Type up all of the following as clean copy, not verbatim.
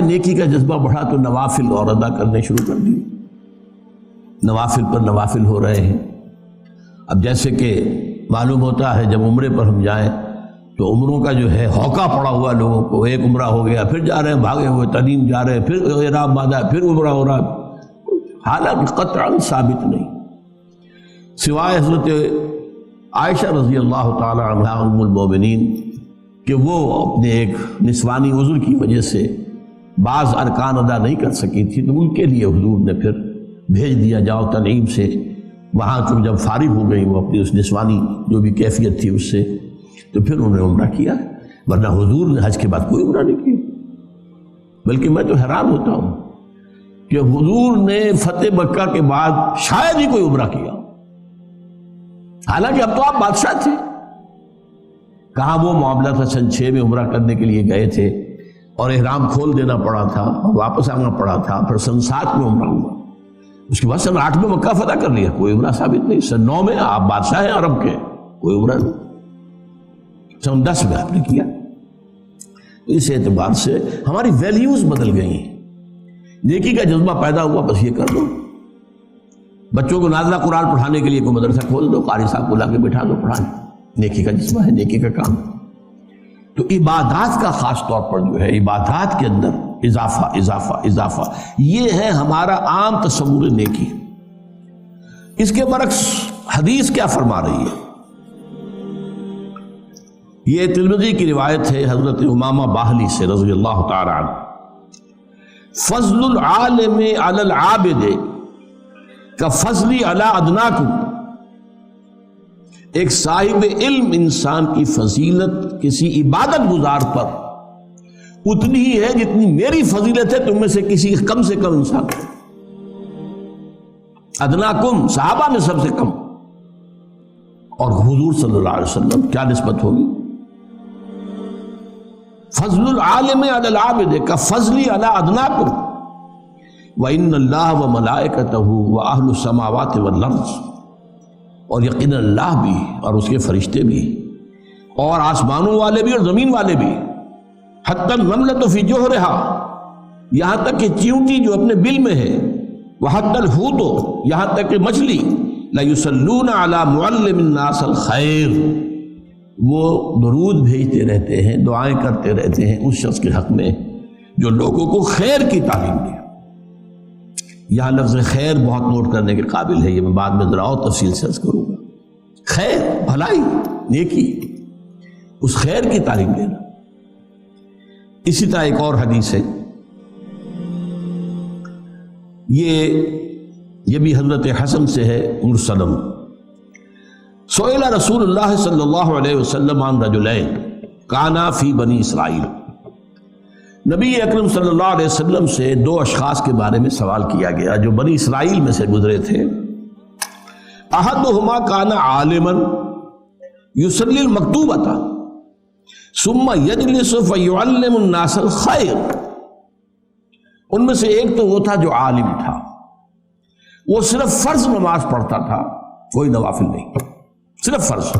نیکی کا جذبہ بڑھا تو نوافل اور ادا کرنے شروع کر دی، نوافل پر نوافل ہو رہے ہیں۔ اب جیسے کہ معلوم ہوتا ہے جب عمرے پر ہم جائیں تو عمروں کا جو ہے ہوکا پڑا ہوا لوگوں کو، ایک عمرہ ہو گیا پھر جا رہے ہیں بھاگے ہوئے، تنعیم جا رہے ہیں پھر احرام باندھا پھر عمرہ ہو رہا، حالانکہ قطعاً ثابت نہیں، سوائے حضرت عائشہ رضی اللہ تعالی عنہا ام المومنین کہ وہ اپنے ایک نسوانی عذر کی وجہ سے بعض ارکان ادا نہیں کر سکی تھی، تو ان کے لیے حضور نے پھر بھیج دیا جاؤ تنعیم سے، وہاں تم جب فارغ ہو گئی وہ اپنی اس نسوانی جو بھی کیفیت تھی اس سے، تو پھر انہوں نے عمرہ کیا، ورنہ حضور نے حج کے بعد کوئی عمرہ نہیں کیا۔ بلکہ میں تو حیران ہوتا ہوں کہ حضور نے فتح مکہ کے بعد شاید ہی کوئی عمرہ کیا، حالانکہ اب تو آپ بادشاہ تھے۔ کہاں وہ معاملہ تھا سن 6 میں عمرہ کرنے کے لیے گئے تھے اور احرام کھول دینا پڑا تھا اور واپس آنا پڑا تھا، پھر سن 7 میں عمرہ ہوا، اس کے بعد سن 8 میں مکہ فتح کر لیا، کوئی عمرہ ثابت نہیں۔ سن 9 میں آپ بادشاہ ہیں عرب کے، کوئی عمرہ نہیں۔ سن 10 میں آپ نے کیا۔ اس اعتبار سے ہماری ویلیوز بدل گئی ہیں، نیکی کا جذبہ پیدا ہوا بس یہ کر دو۔ بچوں کو نازلہ قرآن پڑھانے کے لیے کوئی مدرسہ کھول دو، قاری صاحب کو لا کے بٹھا دو پڑھانے، نیکی کا جذبہ ہے، نیکی کا کام۔ تو عبادات کا خاص طور پر جو ہے عبادات کے اندر اضافہ اضافہ اضافہ، یہ ہے ہمارا عام تصور نیکی۔ اس کے برعکس حدیث کیا فرما رہی ہے؟ یہ ترمذی کی روایت ہے حضرت امامہ باہلی سے رضی اللہ تعالی عنہ، فضل العالم علی العابد کفضلی علی ادناکم، ایک صاحب علم انسان کی فضیلت کسی عبادت گزار پر اتنی ہی ہے جتنی میری فضیلت ہے تم میں سے کسی کم انسان پر۔ ادناکم صحابہ میں سب سے کم، اور حضور صلی اللہ علیہ وسلم کیا نسبت ہوگی؟ فضل العالم علی العابد کفضلی علی ادناکم وَإِنَّ اللَّهَ وَمَلَائِكَتَهُ وَأَهْلُ السَّمَاوَاتِ وَالْأَرْضِ، اور یقین اللہ بھی اور اس کے فرشتے بھی اور آسمانوں والے بھی اور زمین والے بھی، حتی النملۃ فی جوہرہا، یہاں تک کہ چیونٹی جو اپنے بل میں ہے، وحتی الحوت، یہاں تک کہ مچھلی، لَيُصَلُّونَ عَلَى مُعَلِّمِ النَّاسِ الْخَيْرِ، وہ درود بھیجتے رہتے ہیں، دعائیں کرتے رہتے ہیں اس شخص کے حق میں جو لوگوں کو خیر کی تعلیم دے۔ یہاں لفظ خیر بہت نوٹ کرنے کے قابل ہے، یہ میں بعد میں ذرا اور تفصیل سے عرض کروں گا۔ خیر، بھلائی، نیکی، اس خیر کی تعلیم دینا۔ اسی طرح ایک اور حدیث ہے، یہ بھی حضرت حسن سے ہے مرسلم، سئل رسول اللہ صلی اللہ علیہ وسلم عن رجلین کانا فی بنی اسرائیل، نبی اکرم صلی اللہ علیہ وسلم سے 2 اشخاص کے بارے میں سوال کیا گیا جو بنی اسرائیل میں سے گزرے تھے۔ احدہما کان عالما یصلی المکتوبۃ ثم یجلس فیعلم الناس الخیر، ان میں سے ایک تو وہ تھا جو عالم تھا، وہ صرف فرض نماز پڑھتا تھا، کوئی نوافل نہیں، صرف فرض،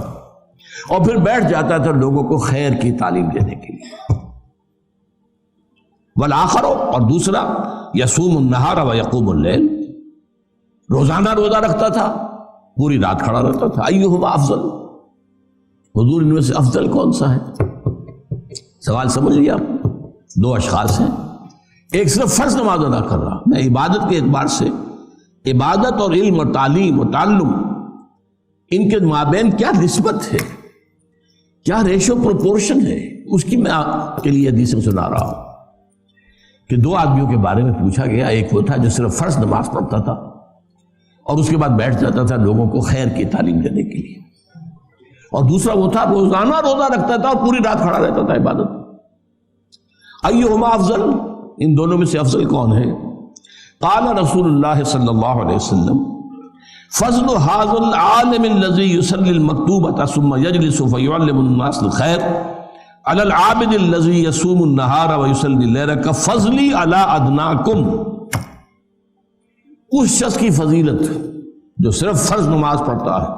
اور پھر بیٹھ جاتا تھا لوگوں کو خیر کی تعلیم دینے کے لیے۔ والآخر، اور دوسرا، یصوم النہار ویقوم اللیل، روزانہ روزہ رکھتا تھا، پوری رات کھڑا رہتا تھا۔ ایہما افضل، حضور ان میں سے افضل کون سا ہے؟ سوال سمجھ لیا؟ 2 اشخاص ہیں، ایک صرف فرض نماز ادا کر رہا، میں عبادت کے اعتبار سے عبادت اور علم اور تعلیم اور تعلم، ان کے مابین کیا نسبت ہے، کیا ریشو پروپورشن ہے، اس کی میں آپ کے لیے حدیثیں سنا رہا ہوں کہ 2 آدمیوں کے بارے میں پوچھا گیا، ایک وہ تھا جو صرف فرض نماز پڑھتا تھا اور اس کے بعد بیٹھ جاتا تھا لوگوں کو خیر کی تعلیم دینے کے لیے، اور دوسرا وہ تھا روزانہ روزہ رکھتا تھا اور پوری رات کھڑا رہتا تھا عبادت۔ ایہما افضل، ان دونوں میں سے افضل کون ہے؟ قال رسول اللہ صلی اللہ علیہ وسلم فضل هذا العالم الذي يصلي المكتوبة ثم يجلس فيعلم الناس الخير على العابد الذي يصوم النهار ويصلي الليل كفضلي على ادناكم، اس شخص کی فضیلت جو صرف فرض نماز پڑھتا ہے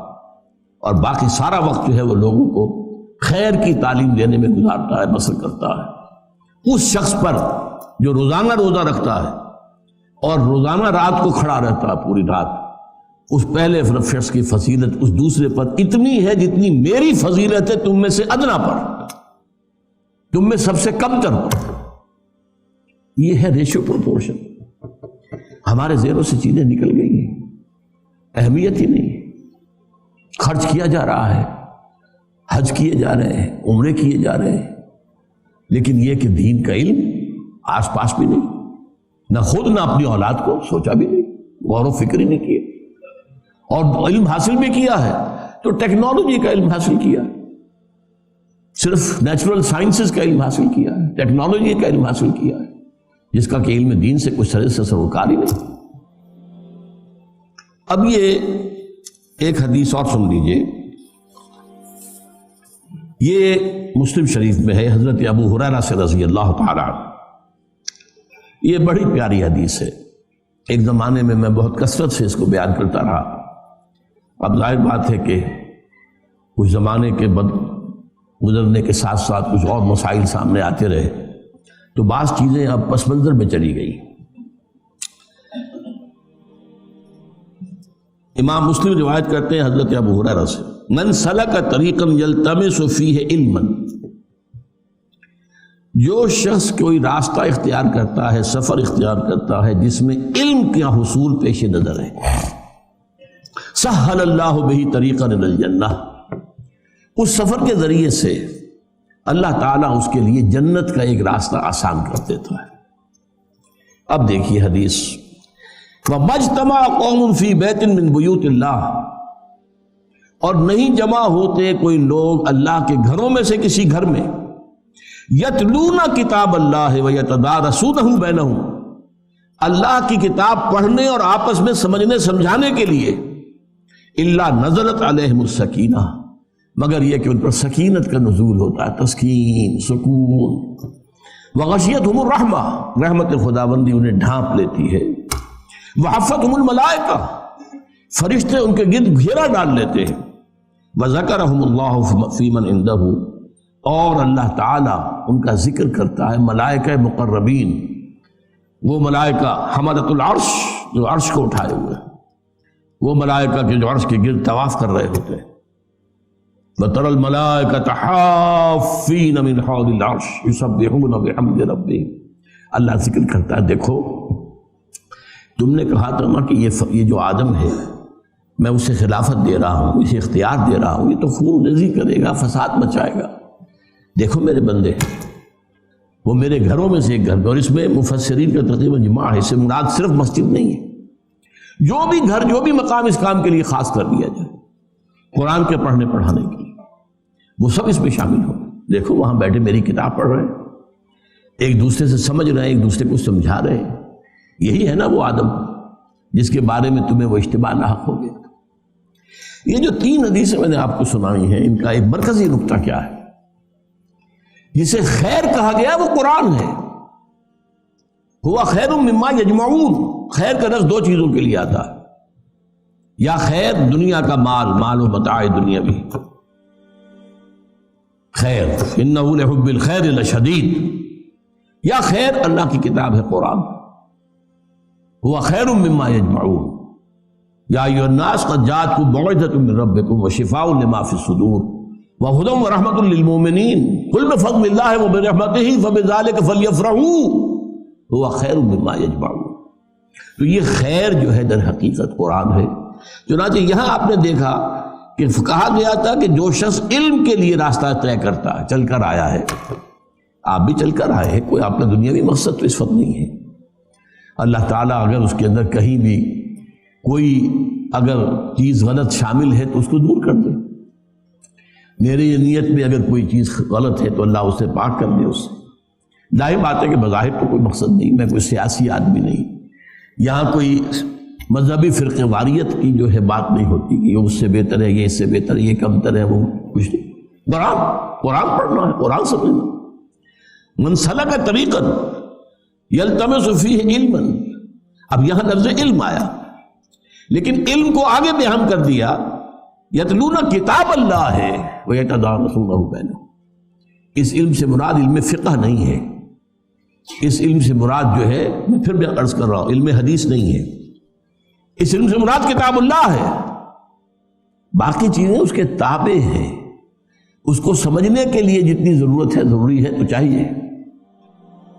اور باقی سارا وقت جو ہے وہ لوگوں کو خیر کی تعلیم دینے میں گزارتا ہے، بسر کرتا ہے، اس شخص پر جو روزانہ روزہ رکھتا ہے اور روزانہ رات کو کھڑا رہتا ہے پوری رات، اس پہلے شخص کی فضیلت اس دوسرے پر اتنی ہے جتنی میری فضیلت ہے تم میں سے ادنا پر، تم میں سب سے کم تر پر۔ یہ ہے ریشو پروپورشن۔ ہمارے زیروں سے چیزیں نکل گئی ہیں، اہمیت ہی نہیں، خرچ کیا جا رہا ہے، حج کیے جا رہے ہیں، عمرے کیے جا رہے ہیں، لیکن یہ کہ دین کا علم آس پاس بھی نہیں، نہ خود نہ اپنی اولاد کو سوچا بھی نہیں، غور و فکر ہی نہیں کیے، اور علم حاصل بھی کیا ہے تو ٹیکنالوجی کا علم حاصل کیا، صرف نیچرل سائنسز کا علم حاصل کیا ہے، ٹیکنالوجی کا علم حاصل کیا ہے، جس کا کہ علم دین سے کچھ سرے سے سروکار ہی نہیں۔ اب یہ ایک حدیث اور سن لیجئے، یہ مسلم شریف میں ہے، حضرت ابو ہریرہ سے رضی اللہ تعالیٰ عنہ۔ یہ بڑی پیاری حدیث ہے، ایک زمانے میں میں بہت کثرت سے اس کو بیان کرتا رہا، اب ظاہر بات ہے کہ کچھ زمانے کے گزرنے کے ساتھ ساتھ کچھ اور مسائل سامنے آتے رہے تو بعض چیزیں اب پس منظر میں چلی گئی۔ امام مسلم روایت کرتے ہیں حضرت ابو ہریرہ سے، من سلک طریقا یلتمس فیہ علما، جو شخص کوئی راستہ اختیار کرتا ہے، سفر اختیار کرتا ہے جس میں علم کا حصول پیش نظر ہے، سہل اللہ بہ طریقا الی الجنہ، اس سفر کے ذریعے سے اللہ تعالیٰ اس کے لیے جنت کا ایک راستہ آسان کر دیتا ہے۔ اب دیکھیے حدیث، وَمَجْتَمَعَ قَوْمٌ فِي بَيْتٍ مِّن بُيُوتِ اللَّهِ، اور نہیں جمع ہوتے کوئی لوگ اللہ کے گھروں میں سے کسی گھر میں، یتلون کتاب اللہ ویتدارسونہ بینہم، اللہ کی کتاب پڑھنے اور آپس میں سمجھنے سمجھانے کے لیے، الا نزلت علیہم السکینہ، مگر یہ کہ ان پر سکینت کا نزول ہوتا ہے، تسکین، سکون، وغشیتہم الرحمہ، رحمت خداوندی انہیں ڈھانپ لیتی ہے، وحفتہم الملائکہ، فرشتے ان کے گرد گھیرا ڈال لیتے ہیں، وذکرہم اللہ فی من عندہ، اور اللہ تعالیٰ ان کا ذکر کرتا ہے ملائکہ مقربین، وہ ملائکہ حملۃ العرش جو عرش کو اٹھائے ہوئے ہیں، وہ ملائکہ کے جو عرش کے گرد طواف کر رہے ہوتے ہیں، وَتَرَى الْمَلَائِكَةَ حَافِّينَ مِنْ حَوْلِ الْعَرْشِ يُسَبِّحُونَ بِحَمْدِ رَبِّهِمْ، اللہ ذکر کرتا ہے، دیکھو تم نے کہا تھا نا کہ یہ جو آدم ہے میں اسے خلافت دے رہا ہوں، اسے اختیار دے رہا ہوں، یہ تو خون ریزی کرے گا، فساد مچائے گا، دیکھو میرے بندے وہ میرے گھروں میں سے ایک گھر، اور اس میں مفسرین کا تقریباً جماع ہے، اس سے مراد صرف مسجد نہیں ہے، جو بھی گھر، جو بھی مقام اس کام کے لیے خاص کر دیا جائے، قرآن کے پڑھنے پڑھانے کے لیے، وہ سب اس میں شامل ہو۔ دیکھو وہاں بیٹھے میری کتاب پڑھ رہے ہیں، ایک دوسرے سے سمجھ رہے ہیں، ایک دوسرے کو سمجھا رہے ہیں، یہی ہے نا وہ آدم جس کے بارے میں تمہیں وہ اجتماع لاحق ہو گیا۔ یہ جو 3 حدیثیں میں نے آپ کو سنائی ہیں، ان کا ایک مرکزی نقطہ کیا ہے؟ جسے خیر کہا گیا وہ قرآن ہے، ہوا خیر مما یجمعون، خیر کا لفظ 2 چیزوں کے لیے آتا ہے، یا خیر دنیا کا مال و متاع دنیاوی، خیر انہ لحب الخیر لشدید، یا خیر اللہ کی کتاب ہے قرآن، ہوا خیر مما یجمعون، یا ایھا الناس قد جاءتکم موعظۃ من ربکم وشفاء لما فی الصدور وہدی ورحمۃ للمؤمنین قل بفضل اللہ وبرحمتہ فبذلک فلیفرحوا ہوا خیر مما یجمعون۔ تو یہ خیر جو ہے در حقیقت قرآن ہے۔ چنانچہ یہاں آپ نے دیکھا کہ کہا گیا تھا کہ جو شخص علم کے لیے راستہ طے کرتا ہے، چل کر آیا ہے، آپ بھی چل کر آئے ہیں، کوئی آپ کا دنیاوی مقصد تو اس وقت نہیں ہے، اللہ تعالیٰ اگر اس کے اندر کہیں بھی کوئی اگر چیز غلط شامل ہے تو اس کو دور کر دے، میری نیت میں اگر کوئی چیز غلط ہے تو اللہ اسے پاک کر دے اس سے۔ ظاہر بات ہے کہ بظاہر تو کوئی مقصد نہیں، میں کوئی سیاسی آدمی نہیں، یہاں کوئی مذہبی فرقہ واریت کی جو ہے بات نہیں ہوتی کہ یہ اس سے بہتر ہے، یہ اس سے بہتر ہے، یہ کمتر ہے، وہ کچھ نہیں، قرآن پڑھنا ہے، قرآن سمجھنا۔ من سلک طریقا یلتمس فیہ علما، اب یہاں لفظ علم آیا، لیکن علم کو آگے بیان کر دیا، یتلون کتاب اللہ ہے ویتدارسونہ بینہم، اس علم سے مراد علم فقہ نہیں ہے اس علم سے مراد جو ہے، میں پھر بھی عرض کر رہا ہوں، علم حدیث نہیں ہے، اس علم سے مراد کتاب اللہ ہے، باقی چیزیں اس کے تابع ہیں، اس کو سمجھنے کے لیے جتنی ضرورت ہے، ضروری ہے تو چاہیے۔